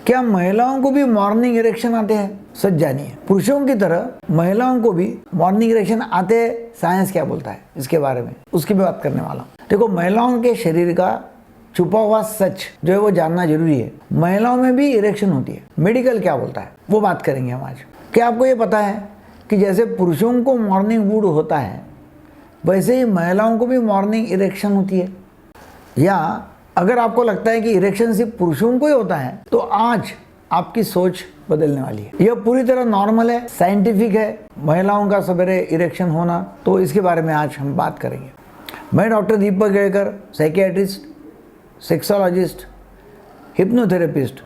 क्या महिलाओं को भी मॉर्निंग इरेक्शन आते हैं? सच जानिए, पुरुषों की तरह महिलाओं को भी मॉर्निंग इरेक्शन आते हैं। साइंस क्या बोलता है इसके बारे में, उसकी भी बात करने वाला हूँ। देखो, महिलाओं के शरीर का छुपा हुआ सच जो है वो जानना जरूरी है। महिलाओं में भी इरेक्शन होती है। मेडिकल क्या बोलता है वो बात करेंगे हम आज। क्या आपको ये पता है कि जैसे पुरुषों को मॉर्निंग वूड होता है वैसे ही महिलाओं को भी मॉर्निंग इरेक्शन होती है? या अगर आपको लगता है कि इरेक्शन सिर्फ पुरुषों को ही होता है तो आज आपकी सोच बदलने वाली है। यह पूरी तरह नॉर्मल है, साइंटिफिक है महिलाओं का सवेरे इरेक्शन होना। तो इसके बारे में आज हम बात करेंगे। मैं डॉक्टर दीपक केड़कर, साइकियाट्रिस्ट, सेक्सोलॉजिस्ट, हिप्नोथेरेपिस्ट।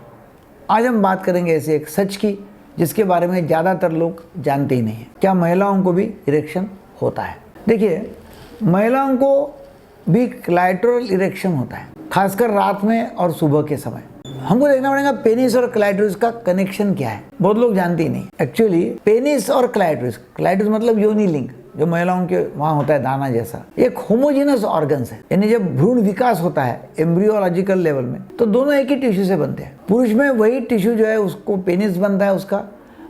आज हम बात करेंगे ऐसे एक सच की जिसके बारे में ज़्यादातर लोग जानते ही नहीं है। क्या महिलाओं को भी इरेक्शन होता है? देखिए, महिलाओं को भी क्लाइटोरल इरेक्शन होता है, खासकर रात में और सुबह के समय। हमको देखना पड़ेगा पेनिस और क्लाइटोरिस का कनेक्शन क्या है। बहुत लोग जानते ही नहीं। एक्चुअली पेनिस और क्लाइटोरिस मतलब योनि लिंग जो महिलाओं के वहां होता है दाना जैसा, एक होमोजेनस ऑर्गन्स है। यानी जब भ्रूण विकास होता है एम्ब्रियोलॉजिकल लेवल में तो दोनों एक ही टिश्यू से बनते हैं। पुरुष में वही टिश्यू जो है उसको पेनिस बनता है उसका,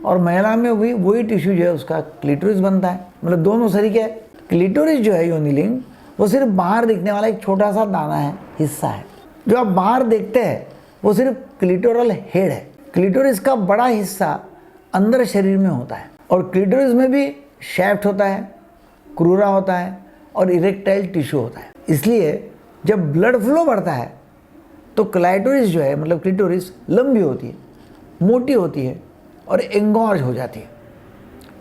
और महिला में भी वही टिश्यू जो है उसका क्लिटोरिस बनता है। मतलब दोनों सरीके। क्लिटोरिस जो है योनि लिंग वो सिर्फ बाहर दिखने वाला एक छोटा सा दाना है, हिस्सा है। जो आप बाहर देखते हैं वो सिर्फ क्लिटोरल हेड है। क्लिटोरिस का बड़ा हिस्सा अंदर शरीर में होता है, और क्लिटोरिस में भी शैफ्ट होता है, क्रूरा होता है और इरेक्टाइल टिश्यू होता है। इसलिए जब ब्लड फ्लो बढ़ता है तो क्लाइटोरिस जो है मतलब क्लिटोरिस लंबी होती है, मोटी होती है और एंगॉर्ज हो जाती है।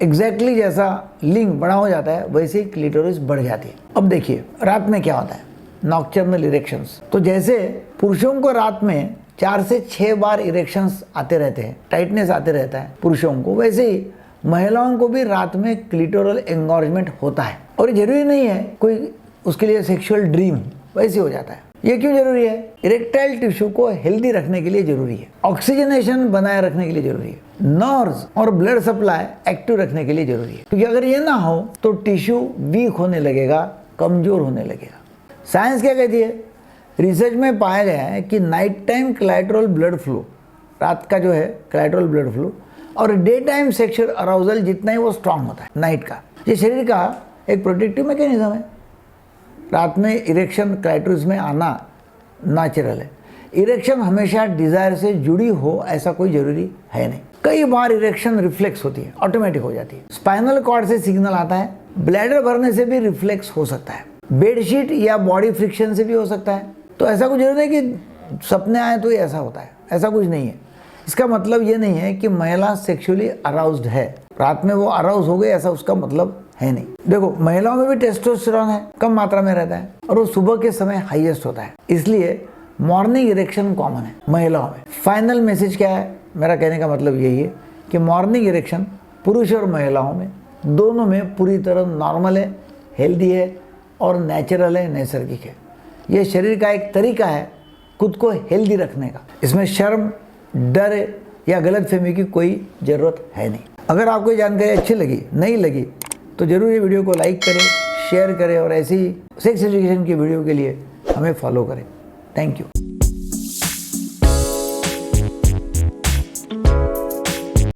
एग्जैक्टली जैसा लिंग बड़ा हो जाता है वैसे ही क्लिटोरिस बढ़ जाती है। अब देखिए, रात में क्या होता है, नॉक्टर्नल इरेक्शंस। तो जैसे पुरुषों को रात में 4 से 6 बार इरेक्शंस आते रहते हैं, टाइटनेस आते रहता है पुरुषों को, वैसे ही महिलाओं को भी रात में क्लिटोरल एंगॉर्जमेंट होता है। और जरूरी नहीं है कोई उसके लिए सेक्सुअल ड्रीम, वैसे हो जाता है। ये क्यों जरूरी है? इरेक्टाइल टिश्यू को हेल्दी रखने के लिए जरूरी है, ऑक्सीजनेशन बनाए रखने के लिए जरूरी है, नर्व्स और ब्लड सप्लाई एक्टिव रखने के लिए जरूरी है। क्योंकि अगर ये ना हो तो टिश्यू वीक होने लगेगा, कमजोर होने लगेगा। साइंस क्या कहती है? रिसर्च में पाया गया है कि night time clitoral blood flow, रात का जो है क्लाइटोरल ब्लड फ्लो, और डे टाइम सेक्सुअल अराउजल जितना ही वो स्ट्रांग होता है नाइट का। ये शरीर का एक प्रोटेक्टिव मैकेनिज्म है। रात में इरेक्शन क्लाइटोरिस में आना नेचुरल है। इरेक्शन हमेशा डिजायर से जुड़ी हो ऐसा कोई जरूरी है नहीं। कई बार इरेक्शन रिफ्लेक्स होती है, ऑटोमेटिक हो जाती है। स्पाइनल कॉर्ड से सिग्नल आता है, ब्लैडर भरने से भी रिफ्लेक्स हो सकता है, बेडशीट या बॉडी फ्रिक्शन से भी हो सकता है। तो ऐसा कुछ जरूरी नहीं कि सपने आए तो ही ऐसा होता है, ऐसा कुछ नहीं है। इसका मतलब ये नहीं है कि महिला सेक्सुअली अराउज्ड है, रात में वो अराउज हो गई ऐसा उसका मतलब है नहीं। देखो, महिलाओं में भी टेस्टोस्टेरोन है, कम मात्रा में रहता है और वो सुबह के समय हाईएस्ट होता है। इसलिए मॉर्निंग इरेक्शन कॉमन है महिलाओं में। फाइनल मैसेज क्या है? मेरा कहने का मतलब यही है कि मॉर्निंग इरेक्शन पुरुष और महिलाओं में दोनों में पूरी तरह नॉर्मल है, हेल्दी है और नेचुरल है, नैसर्गिक है। ये शरीर का एक तरीका है खुद को हेल्दी रखने का। इसमें शर्म, डर या गलतफहमी की कोई ज़रूरत है नहीं। अगर आपको ये जानकारी अच्छी लगी, नहीं लगी, तो ज़रूर ये वीडियो को लाइक करें, शेयर करें और ऐसी सेक्स एजुकेशन की वीडियो के लिए हमें फॉलो करें। Thank you.